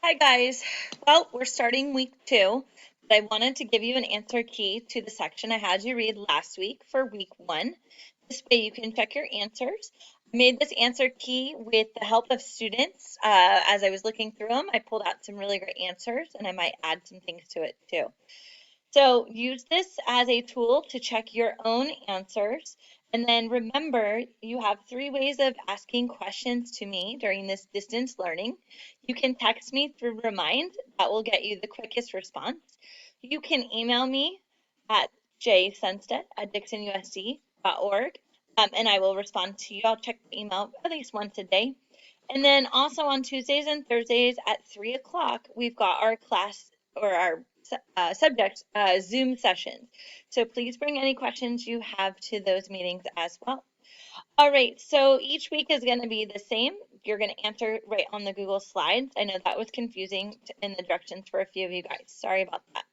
Hi guys. Well, we're starting week 2, but I wanted to give you an answer key to the section I had you read last week for week 1. This way you can check your answers. I made this answer key with the help of students. As I was looking through them, I pulled out some really great answers and I might add some things to it too. So use this as a tool to check your own answers. And then remember, you have 3 ways of asking questions to me during this distance learning. You can text me through Remind. That will get you the quickest response. You can email me at jsunstead@dixonusd.org, and I will respond to you. I'll check the email at least once a day. And then also on Tuesdays and Thursdays at 3 o'clock, we've got our class or our subject Zoom sessions. So please bring any questions you have to those meetings as well. All right, so each week is going to be the same. You're going to answer right on the Google Slides. I know that was confusing in the directions for a few of you guys. Sorry about that.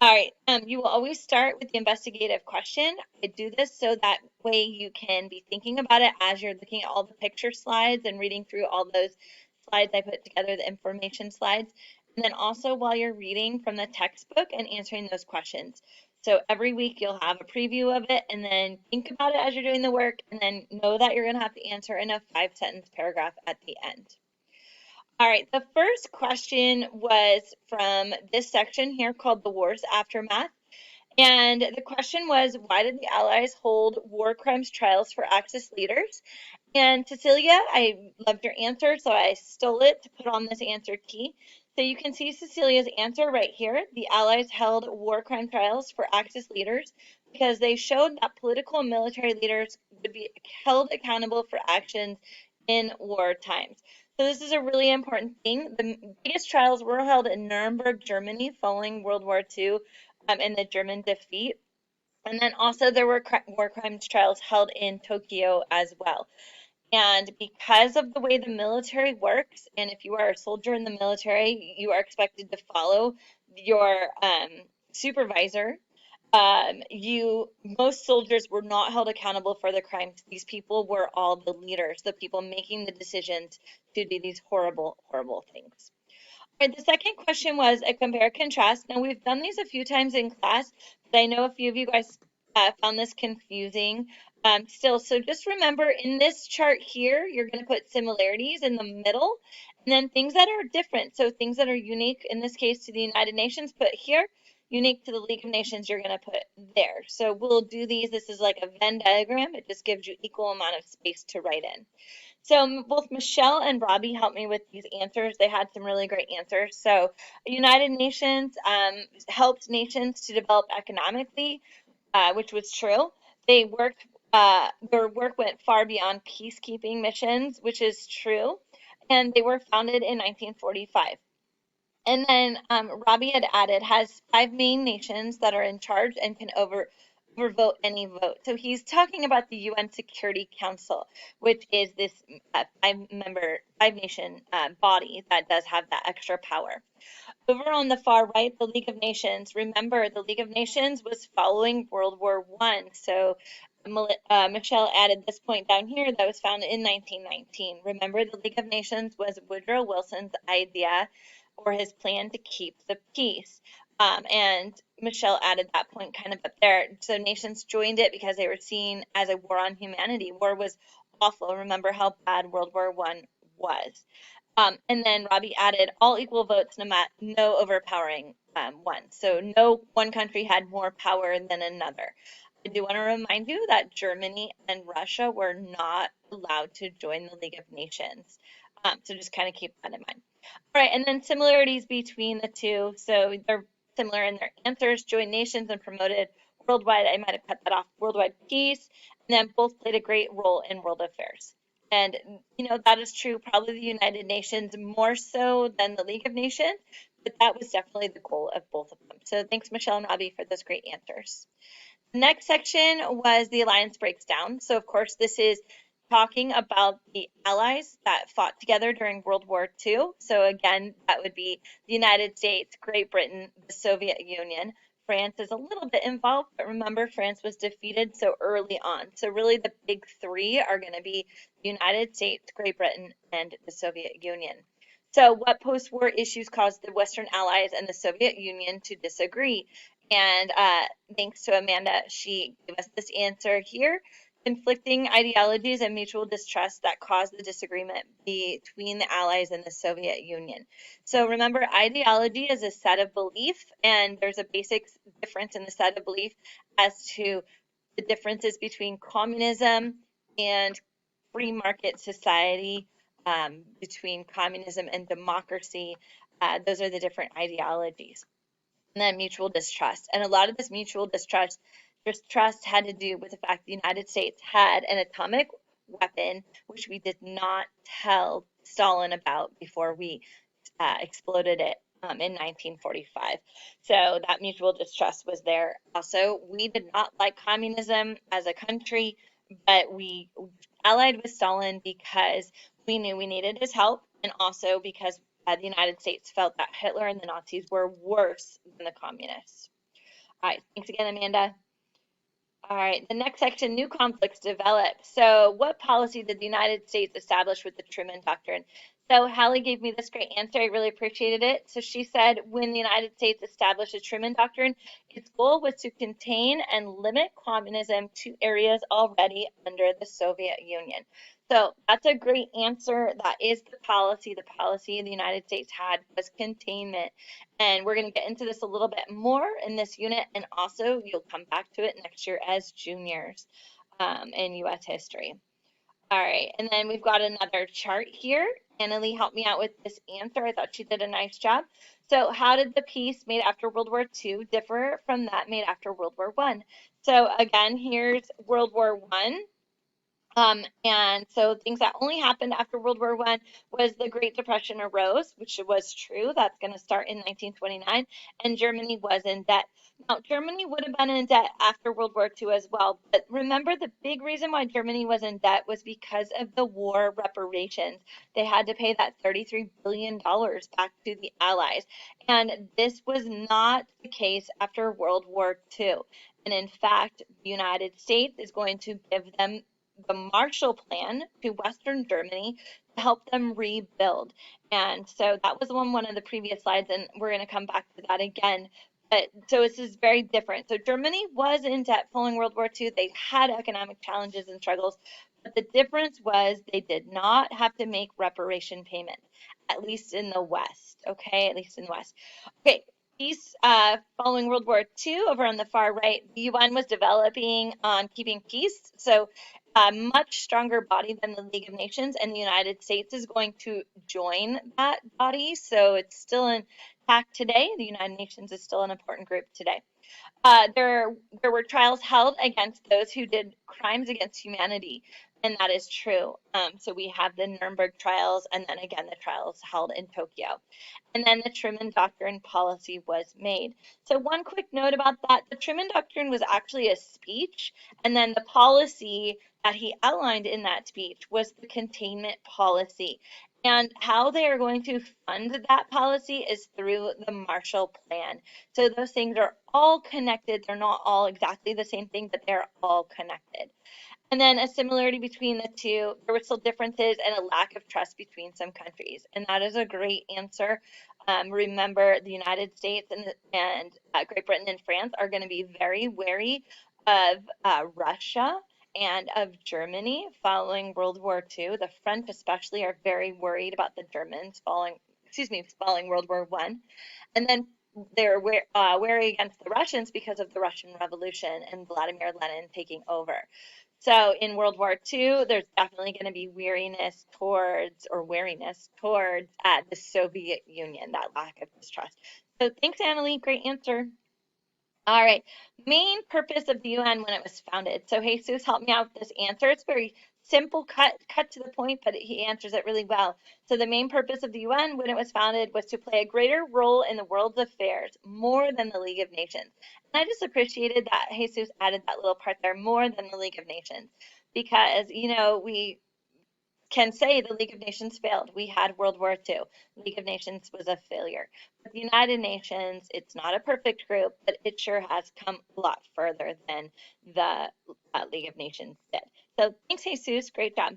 All right, you will always start with the investigative question. I do this so that way you can be thinking about it as you're looking at all the picture slides and reading through all those slides I put together, the information slides, and then also while you're reading from the textbook and answering those questions. So every week you'll have a preview of it and then think about it as you're doing the work and then know that you're going to have to answer in a 5-sentence paragraph at the end. All right, the first question was from this section here called The War's Aftermath. And the question was, why did the Allies hold war crimes trials for Axis leaders? And Cecilia, I loved your answer, so I stole it to put on this answer key. So you can see Cecilia's answer right here. The Allies held war crime trials for Axis leaders because they showed that political and military leaders would be held accountable for actions in war times. So this is a really important thing. The biggest trials were held in Nuremberg, Germany, following World War II and the German defeat. And then also there were war crimes trials held in Tokyo as well. And because of the way the military works, and if you are a soldier in the military, you are expected to follow your supervisor. Most soldiers were not held accountable for the crimes. These people were all the leaders, the people making the decisions to do these horrible, horrible things. All right, the second question was a compare contrast. Now we've done these a few times in class, but I know a few of you guys found this confusing still. So just remember in this chart here, you're going to put similarities in the middle and then things that are different. So things that are unique, in this case to the United Nations, put here. Unique to the League of Nations, you're going to put there. So we'll do these. This is like a Venn diagram. It just gives you equal amount of space to write in. So both Michelle and Robbie helped me with these answers. They had some really great answers. So United Nations helped nations to develop economically, which was true. They worked, their work went far beyond peacekeeping missions, which is true. And they were founded in 1945. And then Robbie had added, has 5 main nations that are in charge and can overvote any vote. So he's talking about the UN Security Council, which is this 5-nation body that does have that extra power. Over on the far right, the League of Nations. Remember, the League of Nations was following World War I. So Michelle added this point down here that was founded in 1919. Remember, the League of Nations was Woodrow Wilson's idea or his plan to keep the peace. And Michelle added that point kind of up there. So nations joined it because they were seen as a war on humanity. War was awful. Remember how bad World War I was. And then Robbie added all equal votes, no overpowering one. So no one country had more power than another. I do want to remind you that Germany and Russia were not allowed to join the League of Nations. So just kind of keep that in mind. All right, and then similarities between the two. So they're similar in their answers, joined nations and promoted worldwide, I might have cut that off, worldwide peace, and then both played a great role in world affairs. And, you know, that is true, probably the United Nations more so than the League of Nations, but that was definitely the goal of both of them. So thanks, Michelle and Robbie, for those great answers. The next section was the alliance breaks down. So, of course, this is talking about the allies that fought together during World War II. So again, that would be the United States, Great Britain, the Soviet Union. France is a little bit involved, but remember, France was defeated so early on. So really the big 3 are going to be the United States, Great Britain, and the Soviet Union. So what post-war issues caused the Western Allies and the Soviet Union to disagree? And thanks to Amanda, she gave us this answer here. Conflicting ideologies and mutual distrust that caused the disagreement between the Allies and the Soviet Union. So remember, ideology is a set of belief, and there's a basic difference in the set of belief as to the differences between communism and free market society, between communism and democracy. Those are the different ideologies. And then mutual distrust. And a lot of this mutual distrust had to do with the fact the United States had an atomic weapon, which we did not tell Stalin about before we exploded it in 1945. So that mutual distrust was there. Also, we did not like communism as a country, but we allied with Stalin because we knew we needed his help, and also because the United States felt that Hitler and the Nazis were worse than the communists. All right, thanks again, Amanda. All right, the next section, new conflicts develop. So what policy did the United States establish with the Truman Doctrine? So Hallie gave me this great answer. I really appreciated it. So she said, when the United States established the Truman Doctrine, its goal was to contain and limit communism to areas already under the Soviet Union. So that's a great answer. That is the policy. The policy the United States had was containment. And we're going to get into this a little bit more in this unit, and also you'll come back to it next year as juniors in U.S. history. All right, and then we've got another chart here. Annalie helped me out with this answer. I thought she did a nice job. So how did the peace made after World War II differ from that made after World War I? So again, here's World War I. And so things that only happened after World War I was the Great Depression arose, which was true. That's going to start in 1929, and Germany was in debt. Now, Germany would have been in debt after World War II as well, but remember the big reason why Germany was in debt was because of the war reparations. They had to pay that $33 billion back to the Allies, and this was not the case after World War II. And in fact, the United States is going to give them the Marshall Plan to Western Germany to help them rebuild. And so that was one of the previous slides, and we're going to come back to that again. But so this is very different. So Germany was in debt following World War II. They had economic challenges and struggles, but the difference was they did not have to make reparation payments, at least in the West. Okay, at least in the West. Okay. Peace following World War II, over on the far right, the UN was developing on keeping peace. So a much stronger body than the League of Nations, and the United States is going to join that body. So it's still intact today. The United Nations is still an important group today. There were trials held against those who did crimes against humanity, and that is true. So we have the Nuremberg trials, and then again the trials held in Tokyo. And then the Truman Doctrine policy was made. So one quick note about that, the Truman Doctrine was actually a speech, and then the policy that he outlined in that speech was the containment policy. And how they are going to fund that policy is through the Marshall Plan. So those things are all connected. They're not all exactly the same thing, but they're all connected. And then a similarity between the two, there were still differences and a lack of trust between some countries. And that is a great answer. Remember, the United States and Great Britain and France are going to be very wary of Russia and of Germany following World War II. The French especially are very worried about the Germans following World War I. And then they're wary against the Russians because of the Russian Revolution and Vladimir Lenin taking over. So in World War II, there's definitely going to be wariness towards the Soviet Union, that lack of distrust. So thanks, Annalie. Great answer. All right, main purpose of the UN when it was founded. So Jesus helped me out with this answer. It's very simple, cut to the point, but he answers it really well. So the main purpose of the UN when it was founded was to play a greater role in the world's affairs, more than the League of Nations. And I just appreciated that Jesus added that little part there, more than the League of Nations, because, you know, we can say the League of Nations failed. We had World War II. League of Nations was a failure. But the United Nations, it's not a perfect group, but it sure has come a lot further than the League of Nations did. So thanks, Jesus. Great job.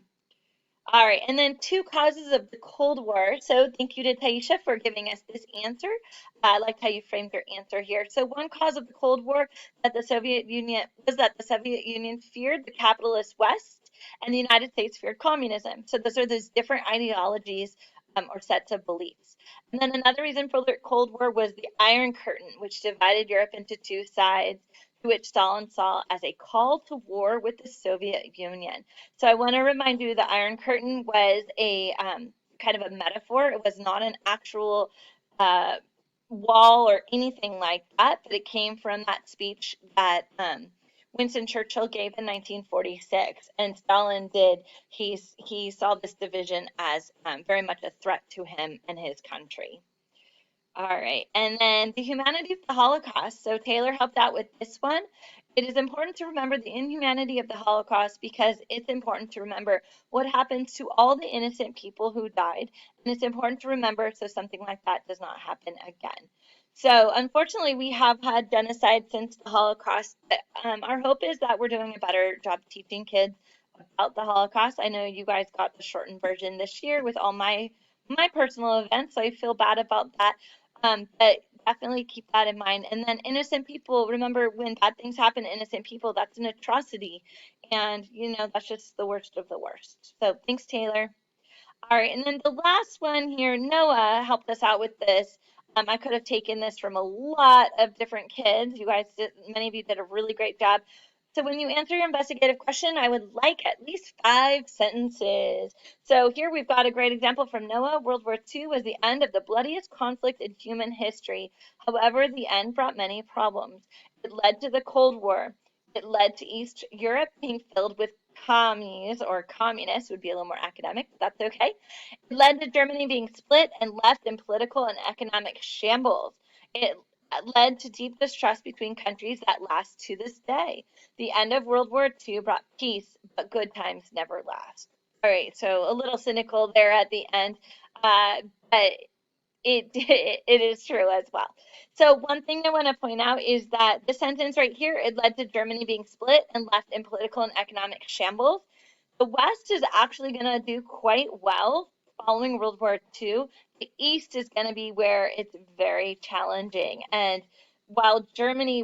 All right, and then two causes of the Cold War. So thank you to Taisha for giving us this answer. I liked how you framed your answer here. So one cause of the Cold War that the Soviet Union was that the Soviet Union feared the capitalist West and the United States feared communism. So those are those different ideologies or sets of beliefs. And then another reason for the Cold War was the Iron Curtain, which divided Europe into two sides, which Stalin saw as a call to war with the Soviet Union. So I want to remind you the Iron Curtain was a kind of a metaphor. It was not an actual uh, wall or anything like that, but it came from that speech that Winston Churchill gave in 1946, and Stalin did. He saw this division as very much a threat to him and his country. All right, and then the humanity of the Holocaust. So Taylor helped out with this one. It is important to remember the inhumanity of the Holocaust because it's important to remember what happens to all the innocent people who died. And it's important to remember so something like that does not happen again. So unfortunately, we have had genocide since the Holocaust. But, our hope is that we're doing a better job teaching kids about the Holocaust. I know you guys got the shortened version this year with all my personal events, so I feel bad about that. But definitely keep that in mind. And then innocent people, remember when bad things happen to innocent people, that's an atrocity. And, you know, that's just the worst of the worst. So thanks, Taylor. All right, and then the last one here, Noah helped us out with this. I could have taken this from a lot of different kids. You guys did, many of you did a really great job. So when you answer your investigative question, I would like at least 5 sentences. So here we've got a great example from Noah. World War II was the end of the bloodiest conflict in human history. However, the end brought many problems. It led to the Cold War. It led to East Europe being filled with commies or communists would be a little more academic, but that's okay. It led to Germany being split and left in political and economic shambles. It led to deep distrust between countries that last to this day. The end of World War II brought peace, but good times never last. All right, so a little cynical there at the end, but it is true as well. So one thing I want to point out is that the sentence right here, it led to Germany being split and left in political and economic shambles. The West is actually going to do quite well following World War II. The East is going to be where it's very challenging. And while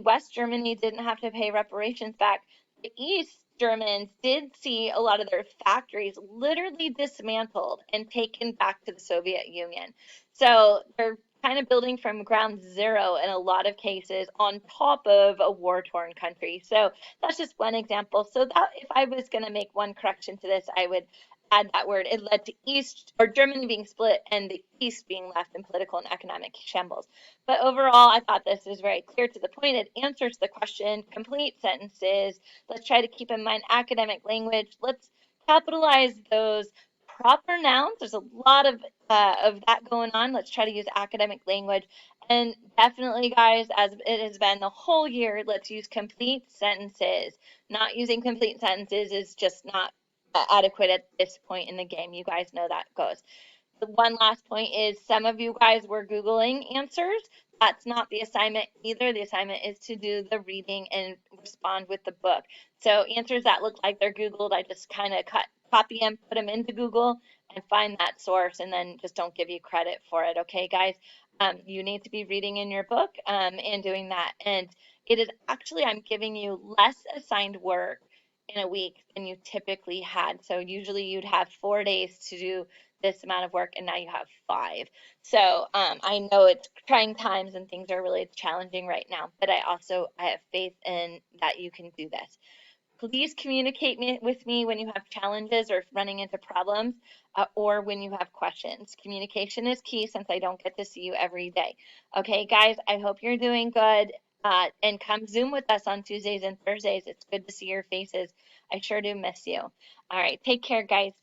West Germany didn't have to pay reparations back, the East Germans did see a lot of their factories literally dismantled and taken back to the Soviet Union. So they're kind of building from ground zero in a lot of cases on top of a war-torn country. So that's just one example. So that if I was going to make one correction to this, I would add that word. It led to East or Germany being split and the East being left in political and economic shambles. But overall, I thought this was very clear to the point. It answers the question, complete sentences. Let's try to keep in mind academic language. Let's capitalize those proper nouns. There's a lot of that going on. Let's try to use academic language. And definitely, guys, as it has been the whole year, let's use complete sentences. Not using complete sentences is just not adequate at this point in the game. You guys know that goes. The one last point is some of you guys were Googling answers. That's not the assignment either. The assignment is to do the reading and respond with the book. So answers that look like they're Googled, I just kind of copy them, put them into Google, and find that source, and then just don't give you credit for it. Okay, guys? You need to be reading in your book and doing that. And it is actually, I'm giving you less assigned work in a week than you typically had. So usually you'd have 4 days to do this amount of work, and now you have 5. So I know it's trying times and things are really challenging right now, but I have faith in that you can do this. Please communicate with me when you have challenges or running into problems or when you have questions. Communication is key since I don't get to see you every day. Okay, guys, I hope you're doing good. And come Zoom with us on Tuesdays and Thursdays. It's good to see your faces. I sure do miss you. All right, take care, guys.